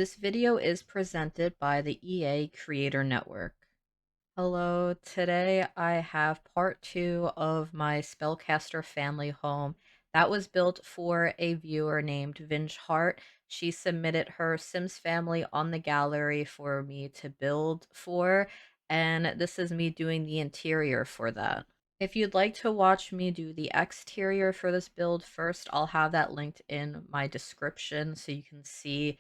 This video is presented by the EA Creator Network. Hello, today I have part 2 of my Spellcaster family home that was built for a viewer named VingedHeart. She submitted her Sims family on the gallery for me to build for, and this is me doing the interior for that. If you'd like to watch me do the exterior for this build first, I'll have that linked in my description so you can see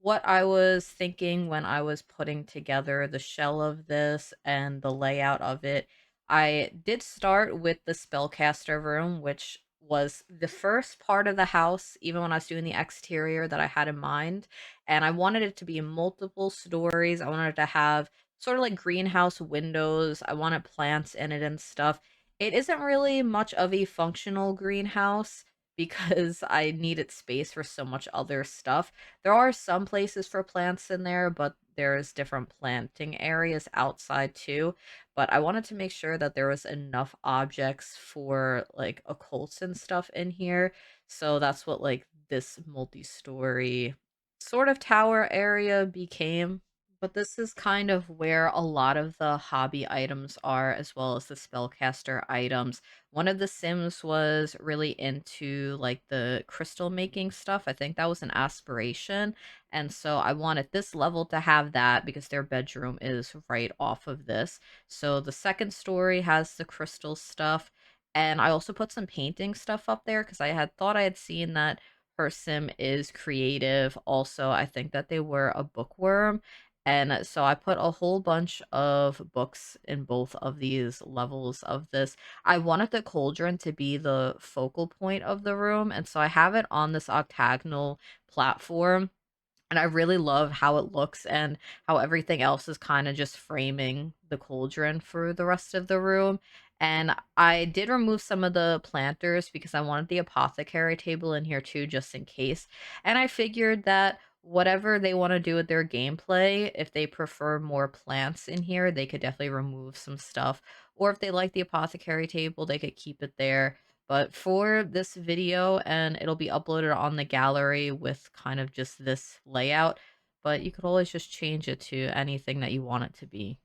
what I was thinking when I was putting together the shell of this and the layout of it. I did start with the spellcaster room, which was the first part of the house, even when I was doing the exterior, that I had in mind. And I wanted it to be multiple stories. I wanted it to have sort of like greenhouse windows. I wanted plants in it and stuff. It isn't really much of a functional greenhouse because I needed space for so much other stuff. There are some places for plants in there, but there's different planting areas outside too. But I wanted to make sure that there was enough objects for like occults and stuff in here. So that's what like this multi-story sort of tower area became. But this is kind of where a lot of the hobby items are, as well as the spellcaster items. One of the Sims was really into like the crystal making stuff. I think that was an aspiration. And so I wanted this level to have that because their bedroom is right off of this. So the second story has the crystal stuff. And I also put some painting stuff up there because I had thought I had seen that her Sim is creative. Also, I think that they were a bookworm. And so I put a whole bunch of books in both of these levels of this. I wanted the cauldron to be the focal point of the room, and so I have it on this octagonal platform, and I really love how it looks and how everything else is kind of just framing the cauldron for the rest of the room. And I did remove some of the planters because I wanted the apothecary table in here too, just in case. And I figured that whatever they want to do with their gameplay, if they prefer more plants in here, they could definitely remove some stuff. Or if they like the apothecary table, they could keep it there. But for this video, and it'll be uploaded on the gallery with kind of just this layout, but you could always just change it to anything that you want it to be.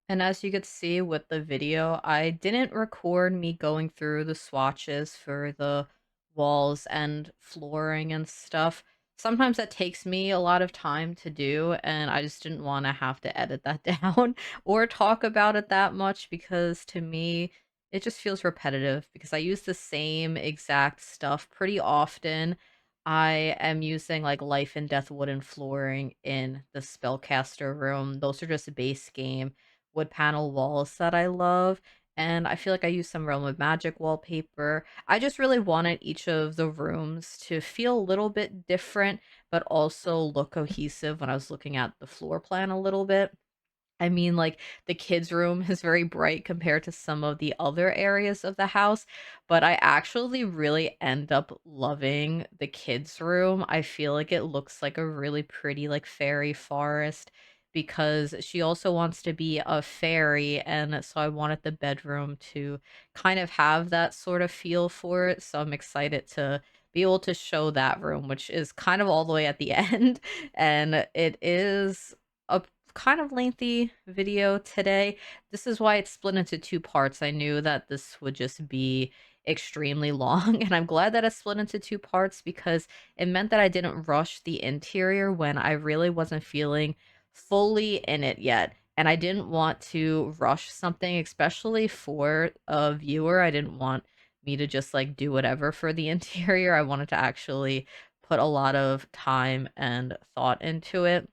And as you could see with the video, I didn't record me going through the swatches for the walls and flooring and stuff. Sometimes that takes me a lot of time to do, and I just didn't want to have to edit that down or talk about it that much because to me, it just feels repetitive because I use the same exact stuff pretty often. I am using like life and death wooden flooring in the spellcaster room. Those are just base game wood panel walls that I love. And I feel like I use some Realm of Magic wallpaper. I just really wanted each of the rooms to feel a little bit different, but also look cohesive when I was looking at the floor plan a little bit. I mean, like, the kids' room is very bright compared to some of the other areas of the house, but I actually really end up loving the kids' room. I feel like it looks like a really pretty, like, fairy forest because she also wants to be a fairy, and so I wanted the bedroom to kind of have that sort of feel for it, so I'm excited to be able to show that room, which is kind of all the way at the end, and it is a kind of lengthy video today. This is why it's split into two parts. I knew that this would just be extremely long, and I'm glad that it's split into two parts because it meant that I didn't rush the interior when I really wasn't feeling fully in it yet. And I didn't want to rush something, especially for a viewer. I didn't want me to just like do whatever for the interior. I wanted to actually put a lot of time and thought into it.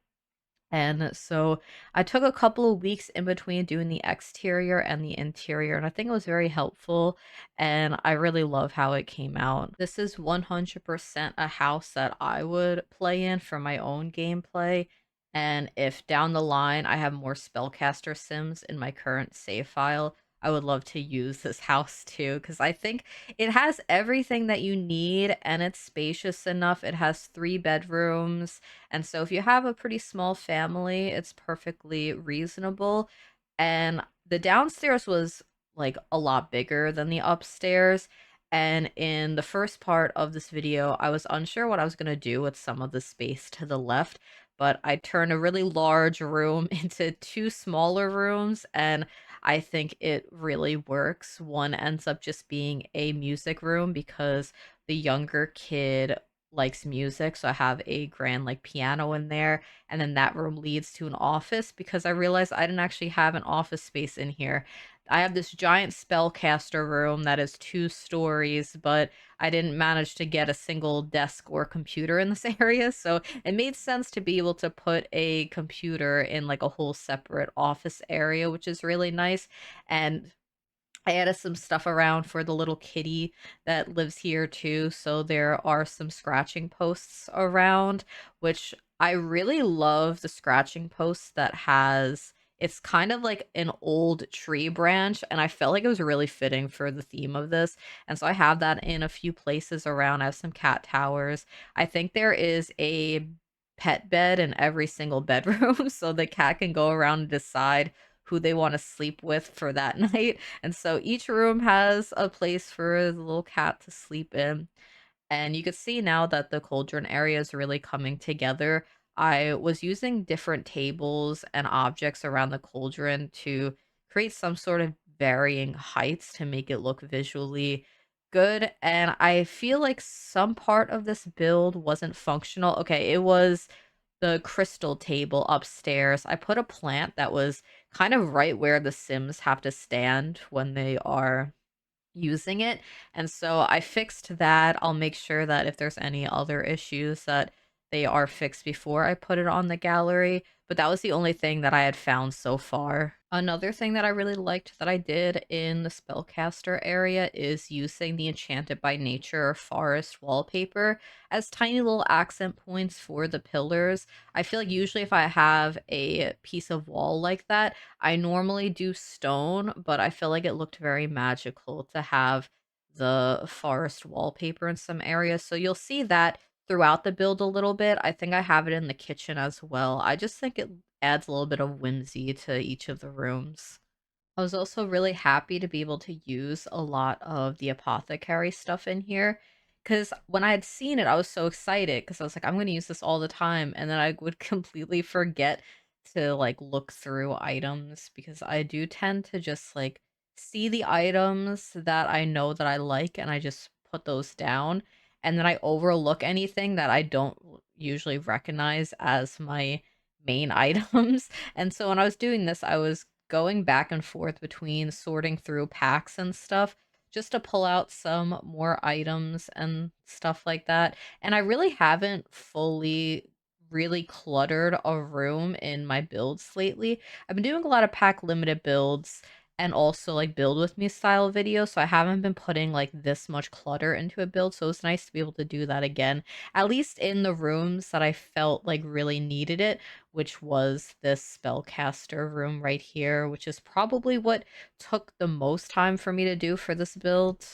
And so I took a couple of weeks in between doing the exterior and the interior, and I think it was very helpful. And I really love how it came out. This is 100% a house that I would play in for my own gameplay. And if down the line I have more spellcaster sims in my current save file, I would love to use this house too, because I think it has everything that you need and it's spacious enough. It has 3 bedrooms, and so if you have a pretty small family, it's perfectly reasonable. And the downstairs was like a lot bigger than the upstairs. And in the first part of this video, I was unsure what I was going to do with some of the space to the left. but I turned a really large room into two smaller rooms, and I think it really works. One ends up just being a music room because the younger kid likes music, so I have a grand like piano in there, and then that room leads to an office because I realized I didn't actually have an office space in here. I have this giant spellcaster room that is 2 stories, but I didn't manage to get a single desk or computer in this area, so it made sense to be able to put a computer in like a whole separate office area, which is really nice. And I added some stuff around for the little kitty that lives here too. So there are some scratching posts around, which I really love the scratching post that has it's kind of like an old tree branch, and I felt like it was really fitting for the theme of this. And so I have that in a few places around. I have some cat towers. I think there is a pet bed in every single bedroom so the cat can go around and decide who they want to sleep with for that night. And so each room has a place for the little cat to sleep in. And you can see now that the cauldron area is really coming together. I was using different tables and objects around the cauldron to create some sort of varying heights to make it look visually good. And I feel like some part of this build wasn't functional. Okay, it was the crystal table upstairs. I put a plant that was kind of right where the Sims have to stand when they are using it. And so I fixed that. I'll make sure that if there's any other issues that they are fixed before I put it on the gallery. But that was the only thing that I had found so far. Another thing that I really liked that I did in the spellcaster area is using the Enchanted by Nature forest wallpaper as tiny little accent points for the pillars. I feel like usually if I have a piece of wall like that, I normally do stone, but I feel like it looked very magical to have the forest wallpaper in some areas. So you'll see that throughout the build a little bit. I think I have it in the kitchen as well. I just think it adds a little bit of whimsy to each of the rooms. I was also really happy to be able to use a lot of the apothecary stuff in here because when I had seen it, I was so excited because I was like, I'm going to use this all the time. And then I would completely forget to like look through items because I do tend to just like see the items that I know that I like and I just put those down. And then I overlook anything that I don't usually recognize as my main items. And so when I was doing this, I was going back and forth between sorting through packs and stuff just to pull out some more items and stuff like that. And I really haven't fully really cluttered a room in my builds lately. I've been doing a lot of pack limited builds and also like build with me style videos, so I haven't been putting like this much clutter into a build, so it's nice to be able to do that again, at least in the rooms that I felt like really needed it, which was this spellcaster room right here, which is probably what took the most time for me to do for this build.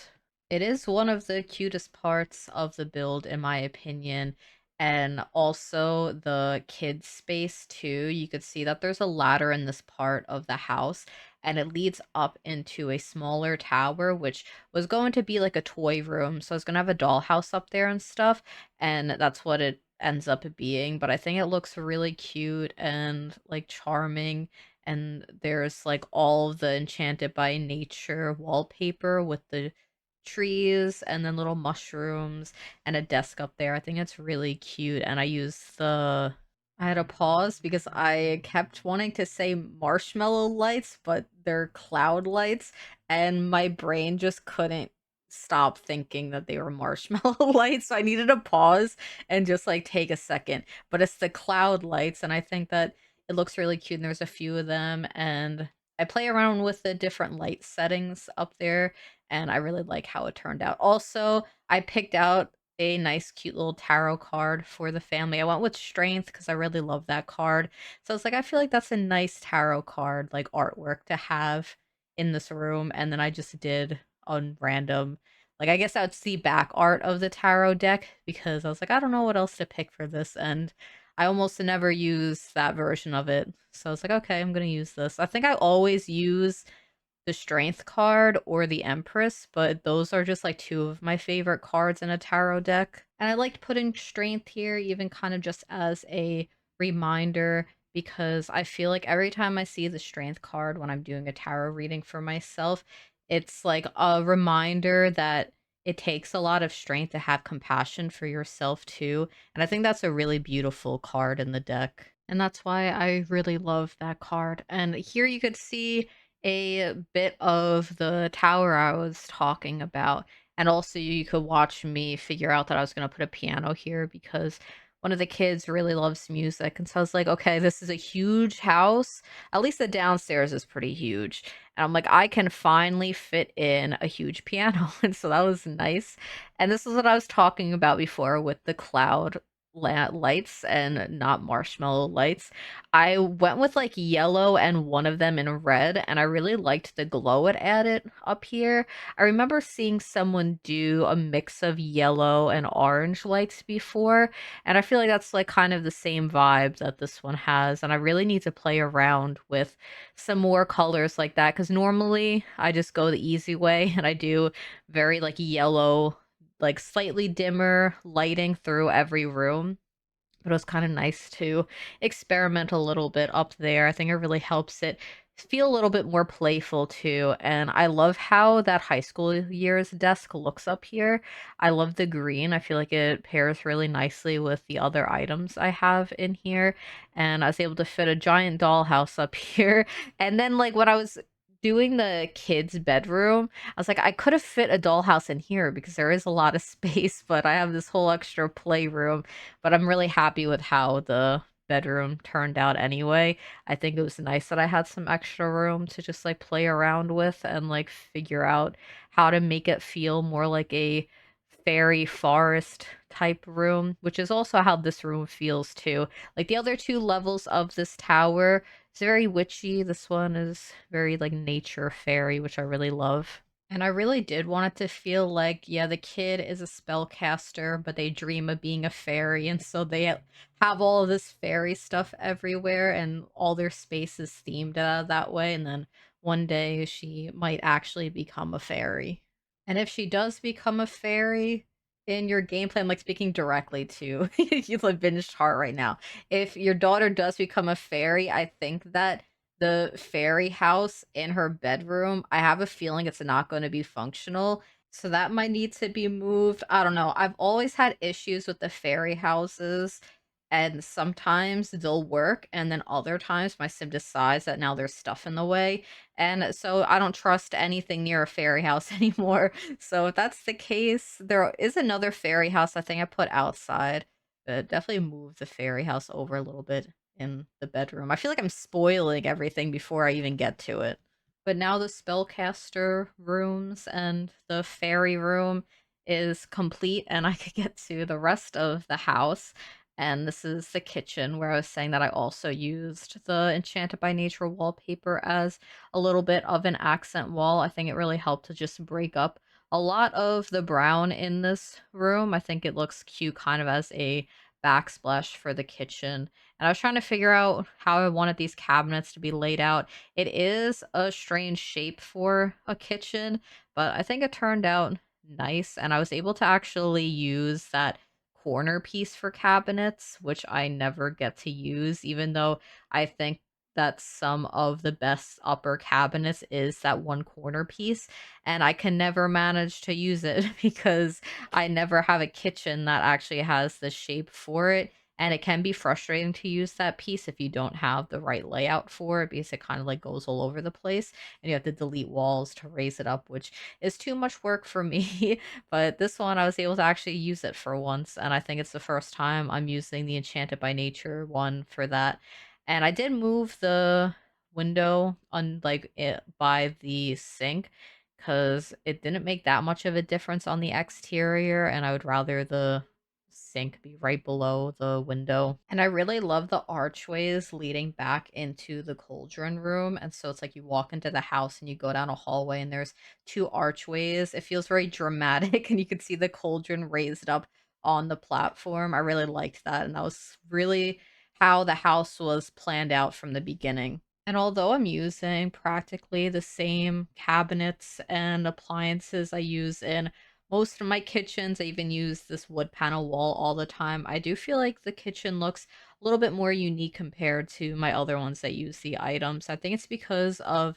It is one of the cutest parts of the build, in my opinion, and also the kids space too. You could see that there's a ladder in this part of the house, and it leads up into a smaller tower, which was going to be like a toy room. So I was gonna have a dollhouse up there and stuff, and that's what it ends up being. But I think it looks really cute and like charming. And there's like all of the Enchanted by Nature wallpaper with the trees and then little mushrooms and a desk up there. I think it's really cute. And I had to pause because I kept wanting to say marshmallow lights, but they're cloud lights, and my brain just couldn't stop thinking that they were marshmallow lights. So I needed to pause and just like take a second. But it's the cloud lights, and I think that it looks really cute. And there's a few of them, and I play around with the different light settings up there, and I really like how it turned out. Also, I picked out a nice cute little tarot card for the family. I went with strength because I really love that card. So it's like I feel like that's a nice tarot card like artwork to have in this room. And then I just did on random like I guess I would see back art of the tarot deck because I was like, I don't know what else to pick for this. And I almost never use that version of it. So I was like, okay, I'm gonna use this. I think I always use the strength card or the empress, but those are just like two of my favorite cards in a tarot deck. And I liked putting strength here even kind of just as a reminder because I feel like every time I see the strength card when I'm doing a tarot reading for myself, it's like a reminder that it takes a lot of strength to have compassion for yourself too. And I think that's a really beautiful card in the deck. And that's why I really love that card. And here you could see a bit of the tower I was talking about. And also you could watch me figure out that I was going to put a piano here because one of the kids really loves music. And so I was like, okay, this is a huge house. At least the downstairs is pretty huge. And I'm like, I can finally fit in a huge piano. And so that was nice. And this is what I was talking about before with the cloud lights and not marshmallow lights. I went with like yellow and one of them in red, and I really liked the glow it added up here. I remember seeing someone do a mix of yellow and orange lights before, and I feel like that's like kind of the same vibe that this one has. And I really need to play around with some more colors like that because normally I just go the easy way and I do very like yellow, like slightly dimmer lighting through every room. But it was kind of nice to experiment a little bit up there. I think it really helps it feel a little bit more playful too. And I love how that high school year's desk looks up here. I love the green. I feel like it pairs really nicely with the other items I have in here. And I was able to fit a giant dollhouse up here. And then like when I was doing the kids' bedroom, I was like, I could have fit a dollhouse in here because there is a lot of space, but I have this whole extra playroom. But I'm really happy with how the bedroom turned out anyway. I think it was nice that I had some extra room to just like play around with and like figure out how to make it feel more like a fairy forest type room, which is also how this room feels too. Like the other two levels of this tower, it's very witchy. This one is very like nature fairy, which I really love. And I really did want it to feel like, yeah, the kid is a spellcaster, but they dream of being a fairy, and so they have all of this fairy stuff everywhere, and all their space is themed that way. And then one day she might actually become a fairy. And if she does become a fairy in your gameplay, I'm like speaking directly to you like Binged Heart right now. If your daughter does become a fairy, I think that the fairy house in her bedroom, I have a feeling it's not going to be functional. So that might need to be moved. I don't know. I've always had issues with the fairy houses, and sometimes they'll work, and then other times my sim decides that now there's stuff in the way. And so I don't trust anything near a fairy house anymore. So if that's the case, there is another fairy house I think I put outside. But definitely move the fairy house over a little bit in the bedroom. I feel like I'm spoiling everything before I even get to it. But now the spellcaster rooms and the fairy room is complete, and I could get to the rest of the house. And this is the kitchen where I was saying that I also used the Enchanted by Nature wallpaper as a little bit of an accent wall. I think it really helped to just break up a lot of the brown in this room. I think it looks cute kind of as a backsplash for the kitchen. And I was trying to figure out how I wanted these cabinets to be laid out. It is a strange shape for a kitchen, but I think it turned out nice. And I was able to actually use that corner piece for cabinets, which I never get to use, even though I think that some of the best upper cabinets is that one corner piece. And I can never manage to use it because I never have a kitchen that actually has the shape for it. And it can be frustrating to use that piece if you don't have the right layout for it because it kind of like goes all over the place and you have to delete walls to raise it up, which is too much work for me. But this one, I was able to actually use it for once. And I think it's the first time I'm using the Enchanted by Nature one for that. And I did move the window on like it by the sink because it didn't make that much of a difference on the exterior, and I would rather the sink be right below the window. And I really love the archways leading back into the cauldron room. And so it's like you walk into the house and you go down a hallway and there's two archways. It feels very dramatic and you can see the cauldron raised up on the platform. I really liked that. And that was really how the house was planned out from the beginning. And although I'm using practically the same cabinets and appliances I use in most of my kitchens, I even use this wood panel wall all the time. I do feel like the kitchen looks a little bit more unique compared to my other ones that use the items. I think it's because of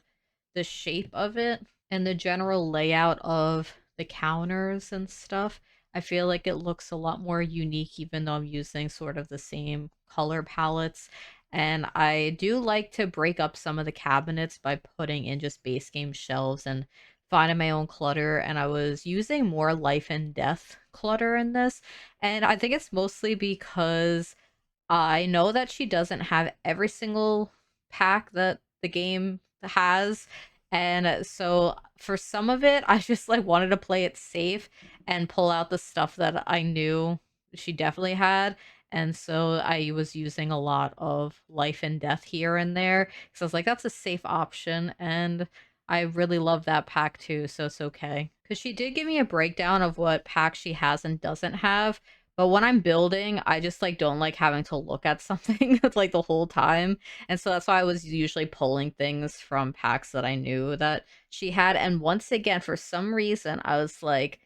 the shape of it and the general layout of the counters and stuff. I feel like it looks a lot more unique, even though I'm using sort of the same color palettes. And I do like to break up some of the cabinets by putting in just base game shelves and finding my own clutter. And I was using more life and death clutter in this. And I think it's mostly because I know that she doesn't have every single pack that the game has. And so for some of it, I just like wanted to play it safe and pull out the stuff that I knew she definitely had. And so I was using a lot of life and death here and there. So I was like, that's a safe option. And I really love that pack too. So it's okay. Because she did give me a breakdown of what pack she has and doesn't have, but when I'm building, I just like don't like having to look at something like the whole time. And so that's why I was usually pulling things from packs that I knew that she had. And once again, for some reason, I was like,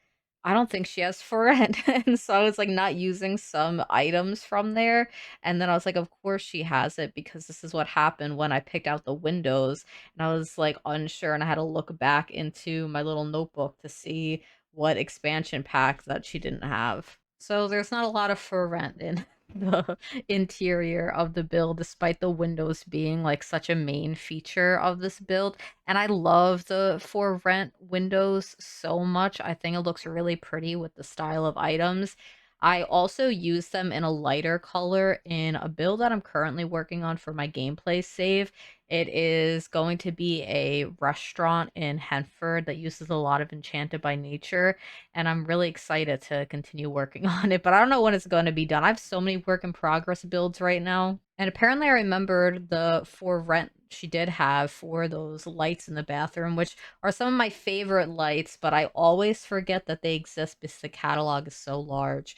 I don't think she has for rent. And so I was like not using some items from there. And then I was like, of course she has it because this is what happened when I picked out the windows. And I was like unsure and I had to look back into my little notebook to see what expansion pack that she didn't have. So there's not a lot of for rent in the interior of the build, despite the windows being like such a main feature of this build. And I love the for rent windows so much. I think it looks really pretty with the style of items. I also use them in a lighter color in a build that I'm currently working on for my gameplay save. It is going to be a restaurant in Henford that uses a lot of Enchanted by Nature, and I'm really excited to continue working on it, but I don't know when it's going to be done. I have so many work in progress builds right now. And apparently I remembered the for rent she did have for those lights in the bathroom, which are some of my favorite lights, but I always forget that they exist because the catalog is so large.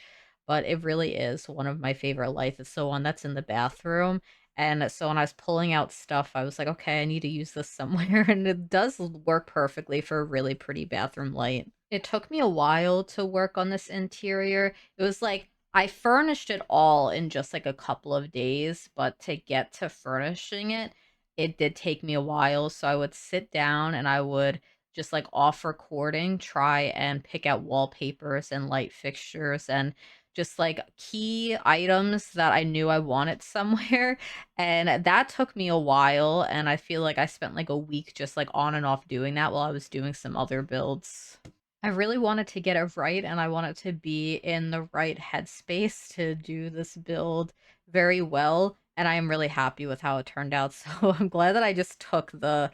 But it really is one of my favorite lights. It's the one that's in the bathroom. And so when I was pulling out stuff, I was like, okay, I need to use this somewhere. And it does work perfectly for a really pretty bathroom light. It took me a while to work on this interior. It was like I furnished it all in just like a couple of days, but to get to furnishing it, it did take me a while. So I would sit down and I would just like off recording, try and pick out wallpapers and light fixtures and just like key items that I knew I wanted somewhere. And that took me a while. And I feel like I spent like a week just like on and off doing that while I was doing some other builds. I really wanted to get it right, and I wanted to be in the right headspace to do this build very well, and I am really happy with how it turned out. So I'm glad that I just took the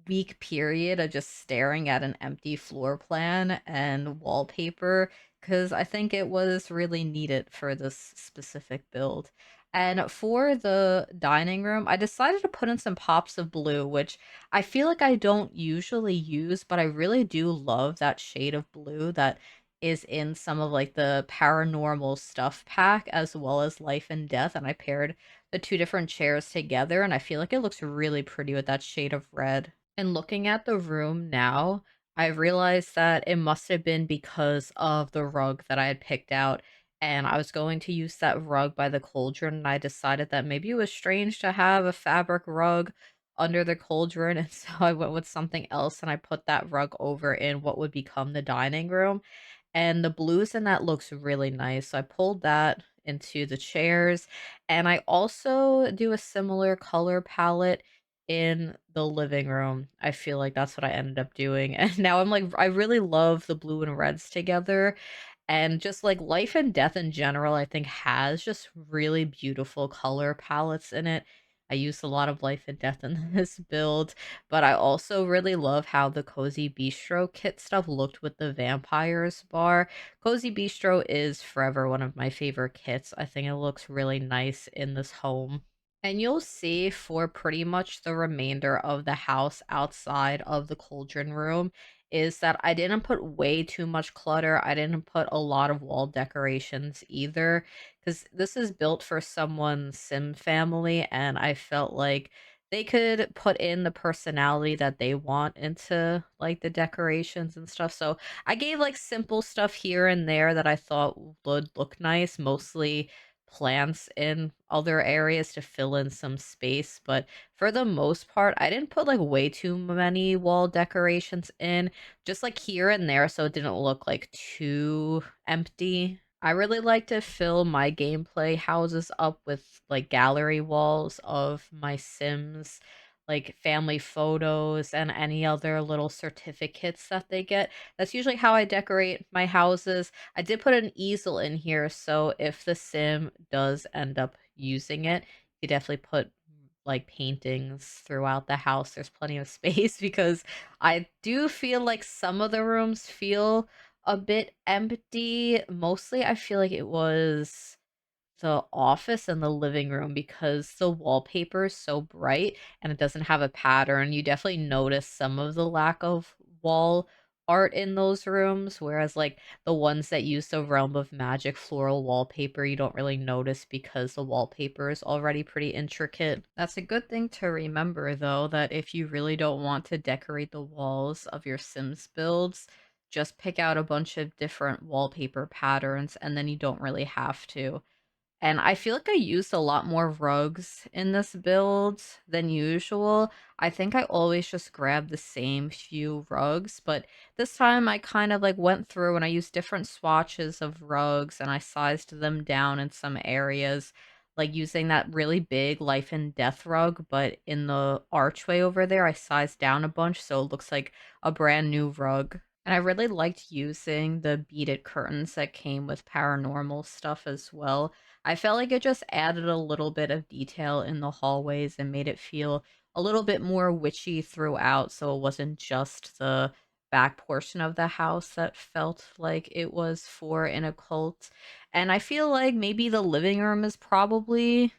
week period of just staring at an empty floor plan and wallpaper because I think it was really needed for this specific build. And for the dining room, I decided to put in some pops of blue, which I feel like I don't usually use, but I really do love that shade of blue that is in some of like the paranormal stuff pack as well as life and death. And I paired the two different chairs together, and I feel like it looks really pretty with that shade of red. And looking at the room now, I realized that it must have been because of the rug that I had picked out. And I was going to use that rug by the cauldron, and I decided that maybe it was strange to have a fabric rug under the cauldron. And so I went with something else and I put that rug over in what would become the dining room. And the blues in that looks really nice. So I pulled that into the chairs. And I also do a similar color palette in the living room. I feel like that's what I ended up doing. And now I'm like, I really love the blue and reds together. And just like life and death in general, I think has just really beautiful color palettes in it. I used a lot of life and death in this build, but I also really love how the Cozy Bistro kit stuff looked with the vampires bar. Cozy Bistro is forever one of my favorite kits. I think it looks really nice in this home. And you'll see for pretty much the remainder of the house outside of the cauldron room is that I didn't put way too much clutter. I didn't put a lot of wall decorations either, because this is built for someone's sim family, and I felt like they could put in the personality that they want into like the decorations and stuff. So I gave like simple stuff here and there that I thought would look nice, mostly plants in other areas to fill in some space, but for the most part, I didn't put like way too many wall decorations in, just like here and there so it didn't look like too empty. I really like to fill my gameplay houses up with like gallery walls of my Sims, like family photos and any other little certificates that they get. That's usually how I decorate my houses. I did put an easel in here, so if the sim does end up using it, you definitely put like paintings throughout the house. There's plenty of space because I do feel like some of the rooms feel a bit empty. Mostly, I feel like it was the office and the living room because the wallpaper is so bright and it doesn't have a pattern. You definitely notice some of the lack of wall art in those rooms, whereas like the ones that use the Realm of Magic floral wallpaper, you don't really notice because the wallpaper is already pretty intricate. That's a good thing to remember though, that if you really don't want to decorate the walls of your Sims builds, just pick out a bunch of different wallpaper patterns and then you don't really have to. And I feel like I used a lot more rugs in this build than usual. I think I always just grab the same few rugs, but this time I kind of like went through and I used different swatches of rugs and I sized them down in some areas, like using that really big life and death rug, but in the archway over there, I sized down a bunch so it looks like a brand new rug. And I really liked using the beaded curtains that came with paranormal stuff as well. I felt like it just added a little bit of detail in the hallways and made it feel a little bit more witchy throughout, so it wasn't just the back portion of the house that felt like it was for an occult. And I feel like maybe the living room is probably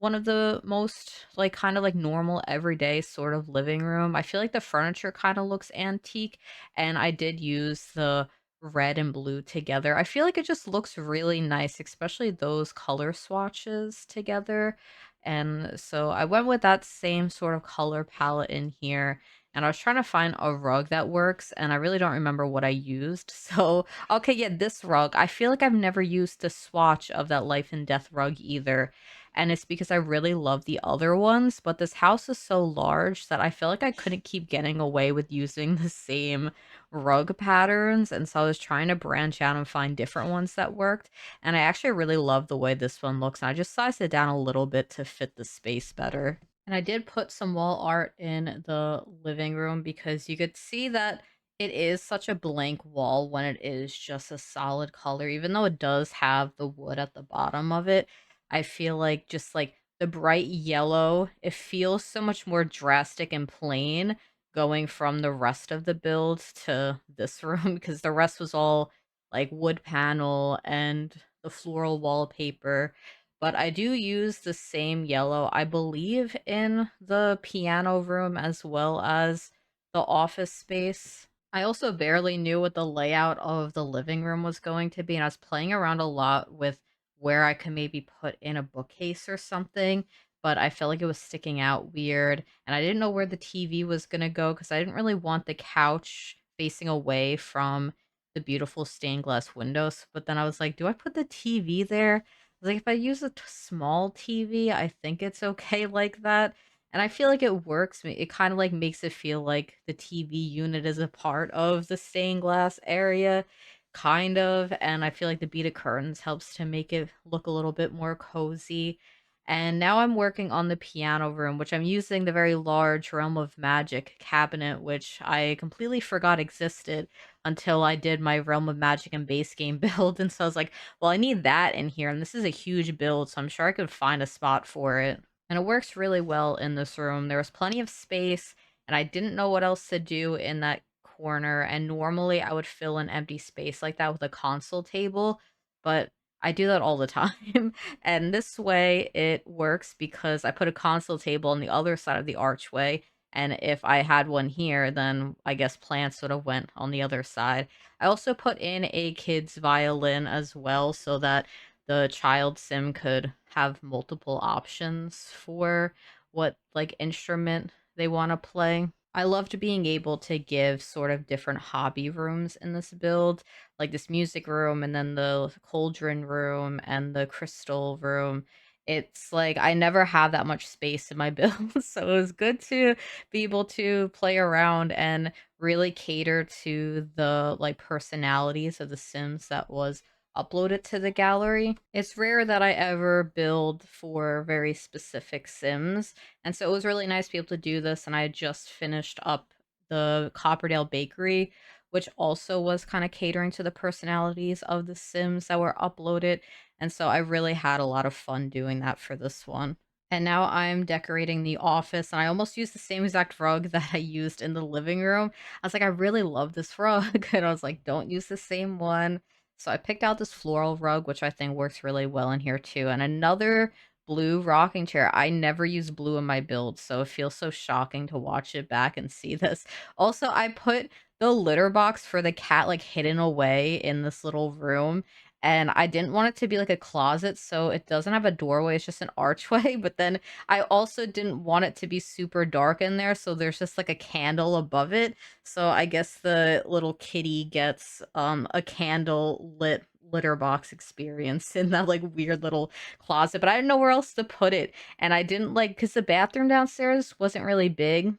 one of the most, like, kinda, like, normal everyday sort of living room. I feel like the furniture kinda looks antique, and I did use the red and blue together. I feel like it just looks really nice, especially those color swatches together, and so I went with that same sort of color palette in here, and I was trying to find a rug that works, and I really don't remember what I used, so okay, yeah, this rug. I feel like I've never used the swatch of that life and death rug either, and it's because I really love the other ones, but this house is so large that I feel like I couldn't keep getting away with using the same rug patterns, and so I was trying to branch out and find different ones that worked, and I actually really love the way this one looks, and I just sized it down a little bit to fit the space better. And I did put some wall art in the living room because you could see that it is such a blank wall when it is just a solid color, even though it does have the wood at the bottom of it. I feel like just like the bright yellow, it feels so much more drastic and plain going from the rest of the build to this room because the rest was all like wood panel and the floral wallpaper. But I do use the same yellow, I believe, in the piano room as well as the office space. I also barely knew what the layout of the living room was going to be, and I was playing around a lot with where I could maybe put in a bookcase or something, but I felt like it was sticking out weird, and I didn't know where the TV was gonna go because I didn't really want the couch facing away from the beautiful stained glass windows. But then I was like, do I put the TV there? I was like, if I use a small TV, I think it's okay like that. And I feel like it works. It kind of like makes it feel like the TV unit is a part of the stained glass area, kind of. And I feel like the beaded curtains helps to make it look a little bit more cozy. And now I'm working on the piano room, which I'm using the very large Realm of Magic cabinet, which I completely forgot existed until I did my Realm of Magic and base game build. And so I was like, well, I need that in here. And this is a huge build, so I'm sure I could find a spot for it. And it works really well in this room. There was plenty of space, and I didn't know what else to do in that corner. And normally I would fill an empty space like that with a console table, but I do that all the time. And this way it works because I put a console table on the other side of the archway. And if I had one here, then I guess plants would have went on the other side. I also put in a kid's violin as well so that the child sim could have multiple options for what like instrument they want to play. I loved being able to give sort of different hobby rooms in this build, like this music room and then the cauldron room and the crystal room. It's like I never have that much space in my build, so it was good to be able to play around and really cater to the like personalities of the Sims that was uploaded to the gallery. It's rare that I ever build for very specific Sims, and so it was really nice to be able to do this, and I had just finished up the Copperdale Bakery, which also was kind of catering to the personalities of the Sims that were uploaded, and so I really had a lot of fun doing that for this one. And now I'm decorating the office, and I almost used the same exact rug that I used in the living room. I was like, I really love this rug, and I was like, don't use the same one. So I picked out this floral rug, which I think works really well in here too, and another blue rocking chair. I never use blue in my build, so it feels so shocking to watch it back and see this. Also, I put the litter box for the cat like hidden away in this little room, and I didn't want it to be like a closet, so it doesn't have a doorway, it's just an archway. But then I also didn't want it to be super dark in there, so there's just like a candle above it. So I guess the little kitty gets a candle lit litter box experience in that like weird little closet, but I didn't know where else to put it. And I didn't like because the bathroom downstairs wasn't really big.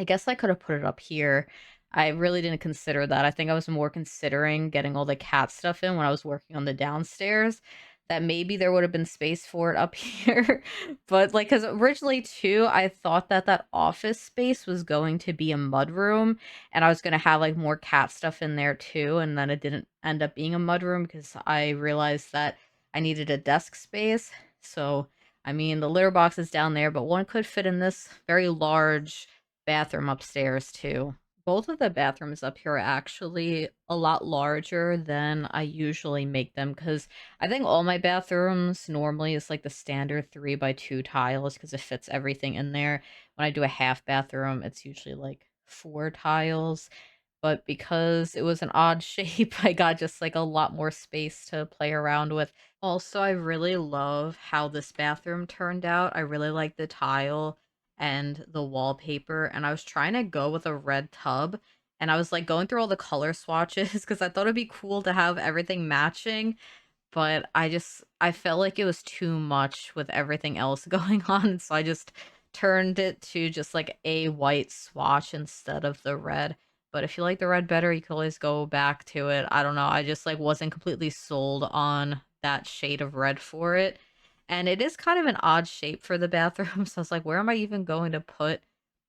I guess I could have put it up here. I really didn't consider that. I think I was more considering getting all the cat stuff in when I was working on the downstairs. That maybe there would have been space for it up here. But like, because originally too, I thought that that office space was going to be a mud room, and I was going to have like more cat stuff in there too. And then it didn't end up being a mud room because I realized that I needed a desk space. So, I mean, the litter box is down there, but one could fit in this very large bathroom upstairs too. Both of the bathrooms up here are actually a lot larger than I usually make them because I think all my bathrooms normally is like the standard 3 by 2 tiles because it fits everything in there. When I do a half bathroom, it's usually like 4 tiles. But because it was an odd shape, I got just like a lot more space to play around with. Also, I really love how this bathroom turned out. I really like the tile and the wallpaper, and I was trying to go with a red tub, and I was like going through all the color swatches because I thought it'd be cool to have everything matching, but I felt like it was too much with everything else going on, so I just turned it to just like a white swatch instead of the red. But if you like the red better, you can always go back to it. I don't know. I just like wasn't completely sold on that shade of red for it. And it is kind of an odd shape for the bathroom. So I was like, where am I even going to put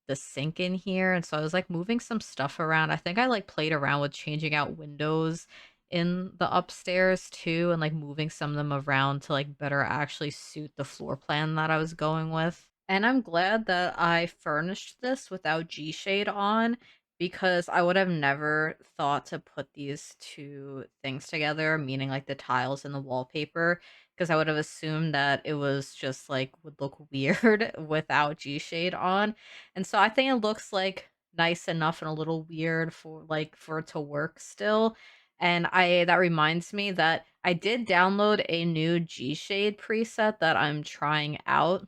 the sink in here? And so I was like moving some stuff around. I think I like played around with changing out windows in the upstairs too, and like moving some of them around to like better actually suit the floor plan that I was going with. And I'm glad that I furnished this without G shade on because I would have never thought to put these two things together, meaning like the tiles and the wallpaper, because I would have assumed that it was just like would look weird without G shade on. And so I think it looks like nice enough and a little weird for like for it to work still. And I that reminds me that I did download a new G shade preset that I'm trying out.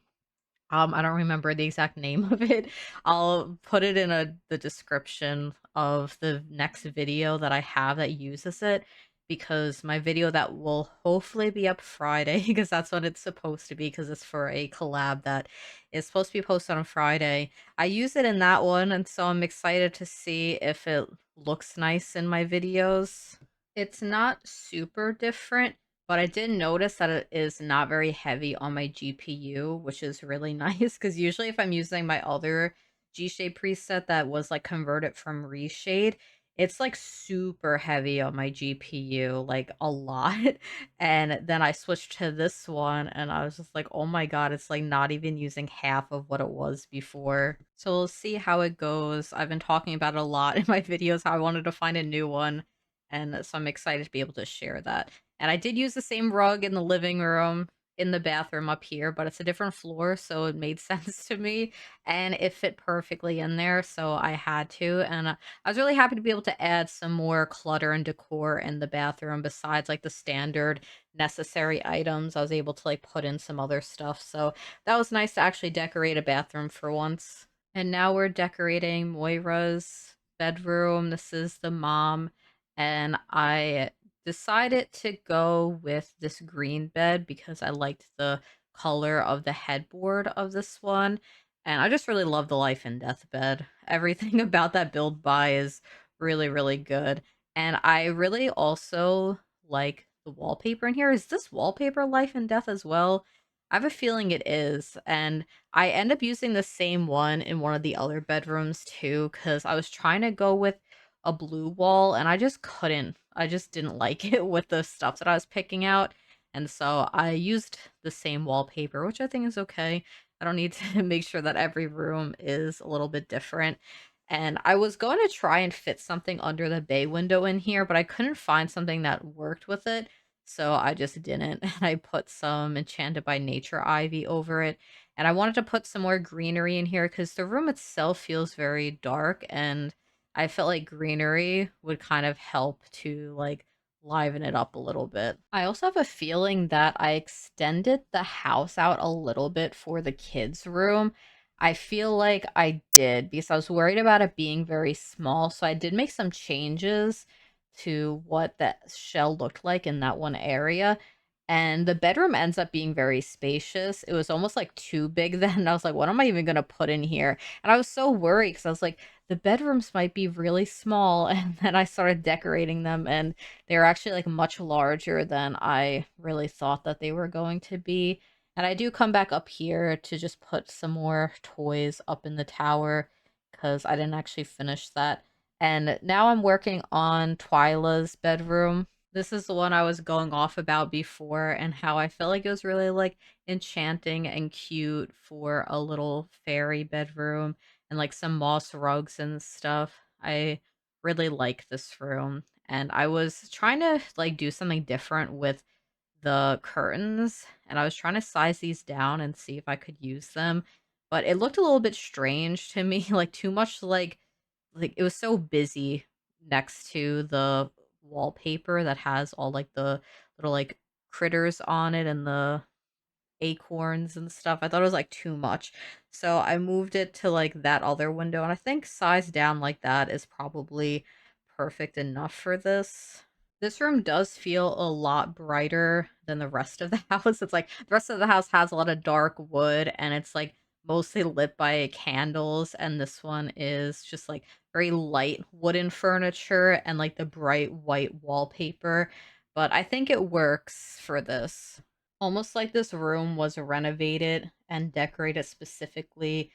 I don't remember the exact name of it. I'll put it in the description of the next video that I have that uses it because my video that will hopefully be up Friday because that's when it's supposed to be because it's for a collab that is supposed to be posted on Friday. I use it in that one, and so I'm excited to see if it looks nice in my videos. It's not super different, but I did notice that it is not very heavy on my GPU, which is really nice because usually if I'm using my other G-Shade preset that was like converted from Reshade, it's like super heavy on my GPU, like a lot. And then I switched to this one and I was just like, oh my god, it's like not even using half of what it was before. So we'll see how it goes. I've been talking about it a lot in my videos, how I wanted to find a new one. And so I'm excited to be able to share that. And I did use the same rug in the living room, in the bathroom up here, but it's a different floor, so it made sense to me, and it fit perfectly in there, so I had to, and I was really happy to be able to add some more clutter and decor in the bathroom besides, like, the standard necessary items. I was able to, like, put in some other stuff, so that was nice to actually decorate a bathroom for once. And now we're decorating Moira's bedroom. This is the mom, and I decided to go with this green bed because I liked the color of the headboard of this one. And I just really love the life and death bed. Everything about that build buy is really, really good. And I really also like the wallpaper in here. Is this wallpaper life and death as well? I have a feeling it is. And I end up using the same one in one of the other bedrooms too, because I was trying to go with a blue wall and I just couldn't. I just didn't like it with the stuff that I was picking out. And so I used the same wallpaper, which I think is okay. I don't need to make sure that every room is a little bit different. And I was going to try and fit something under the bay window in here, but I couldn't find something that worked with it. So I just didn't. And I put some Enchanted by Nature ivy over it. And I wanted to put some more greenery in here because the room itself feels very dark, and I felt like greenery would kind of help to like liven it up a little bit. I also have a feeling that I extended the house out a little bit for the kids' room. I feel like I did because I was worried about it being very small, so I did make some changes to what that shell looked like in that one area. And the bedroom ends up being very spacious. It was almost like too big then. And I was like, what am I even going to put in here? And I was so worried because I was like, the bedrooms might be really small. And then I started decorating them, and they were actually like much larger than I really thought that they were going to be. And I do come back up here to just put some more toys up in the tower because I didn't actually finish that. And now I'm working on Twyla's bedroom. This is the one I was going off about before, and how I felt like it was really like enchanting and cute for a little fairy bedroom and like some moss rugs and stuff. I really like this room, and I was trying to like do something different with the curtains, and I was trying to size these down and see if I could use them, but it looked a little bit strange to me, like too much like it was so busy next to the wallpaper that has all like the little like critters on it and the acorns and stuff. I thought it was like too much. So I moved it to like that other window, and I think size down like that is probably perfect enough for this. This room does feel a lot brighter than the rest of the house. It's like the rest of the house has a lot of dark wood, and it's like mostly lit by candles, and this one is just like very light wooden furniture and like the bright white wallpaper. But I think it works for this. Almost like this room was renovated and decorated specifically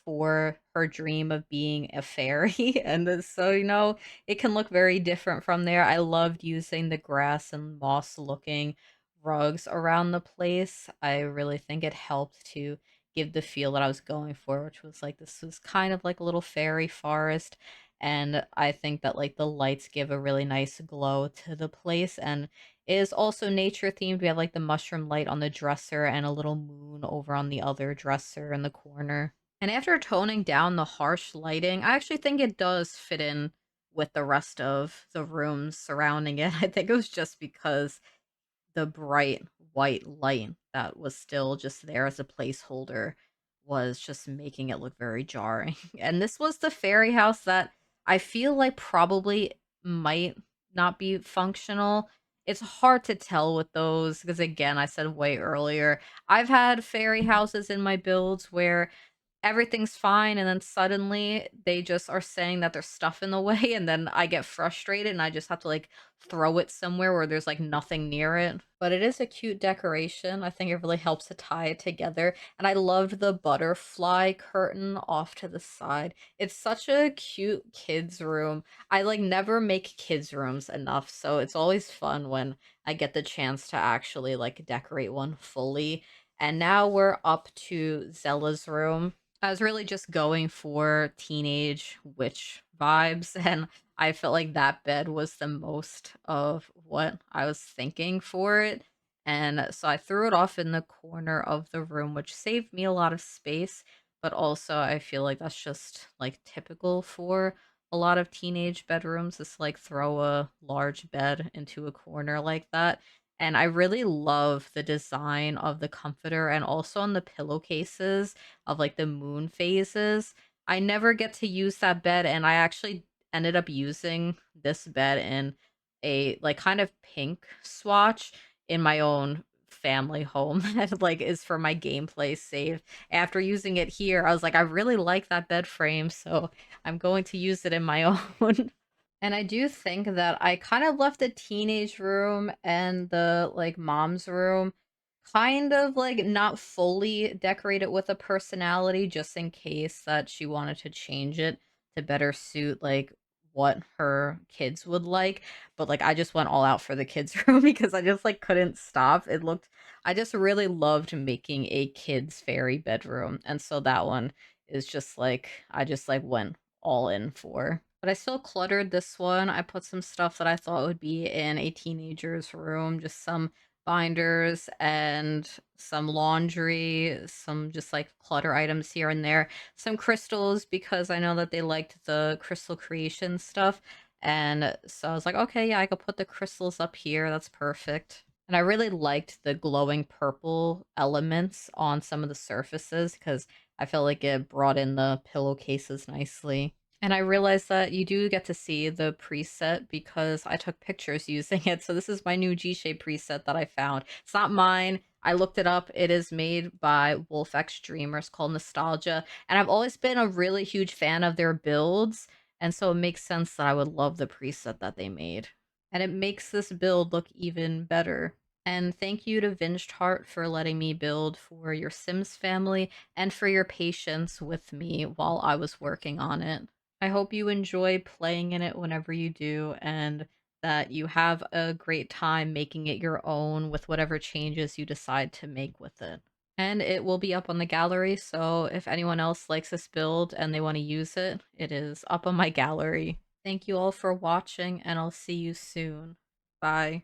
for her dream of being a fairy. And so, it can look very different from there. I loved using the grass and moss looking rugs around the place. I really think it helped to give the feel that I was going for, which was like this was kind of like a little fairy forest. And I think that like the lights give a really nice glow to the place, and it is also nature themed. We have like the mushroom light on the dresser and a little moon over on the other dresser in the corner. And after toning down the harsh lighting, I actually think it does fit in with the rest of the rooms surrounding it. I think it was just because the bright white light that was still just there as a placeholder was just making it look very jarring. And this was the fairy house that I feel like probably might not be functional. It's hard to tell with those because, again, I said way earlier, I've had fairy houses in my builds where everything's fine, and then suddenly they just are saying that there's stuff in the way, and then I get frustrated and I just have to like throw it somewhere where there's like nothing near it. But it is a cute decoration. I think it really helps to tie it together. And I loved the butterfly curtain off to the side. It's such a cute kids room. I like never make kids rooms enough, so it's always fun when I get the chance to actually like decorate one fully. And now we're up to Zella's room. I was really just going for teenage witch vibes, and I felt like that bed was the most of what I was thinking for it. And so I threw it off in the corner of the room, which saved me a lot of space. But also, I feel like that's just like typical for a lot of teenage bedrooms, is to like throw a large bed into a corner like that. And I really love the design of the comforter and also on the pillowcases of like the moon phases. I never get to use that bed, and I actually ended up using this bed in a, like, kind of pink swatch in my own family home that, like, is for my gameplay save. After using it here, I was like, "I really like that bed frame, so I'm going to use it in my own." And I do think that I kind of left the teenage room and the, like, mom's room kind of, like, not fully decorated with a personality just in case that she wanted to change it to better suit, like, what her kids would like. But, like, I just went all out for the kids' room because I just, like, couldn't stop. I just really loved making a kids' fairy bedroom. And so that one is just like, I just, like, went all in for. But I still cluttered this one. I put some stuff that I thought would be in a teenager's room, just some binders and some laundry, some just like clutter items here and there, some crystals because I know that they liked the crystal creation stuff. And so I was like, okay, yeah, I could put the crystals up here. That's perfect. And I really liked the glowing purple elements on some of the surfaces because I felt like it brought in the pillowcases nicely. And I realized that you do get to see the preset because I took pictures using it. So this is my new G-shape preset that I found. It's not mine. I looked it up. It is made by WolfX Dreamer. It's called Nostalgia. And I've always been a really huge fan of their builds. And so it makes sense that I would love the preset that they made. And it makes this build look even better. And thank you to VingedHeart for letting me build for your Sims family and for your patience with me while I was working on it. I hope you enjoy playing in it whenever you do, and that you have a great time making it your own with whatever changes you decide to make with it. And it will be up on the gallery, so if anyone else likes this build and they want to use it, it is up on my gallery. Thank you all for watching, and I'll see you soon. Bye.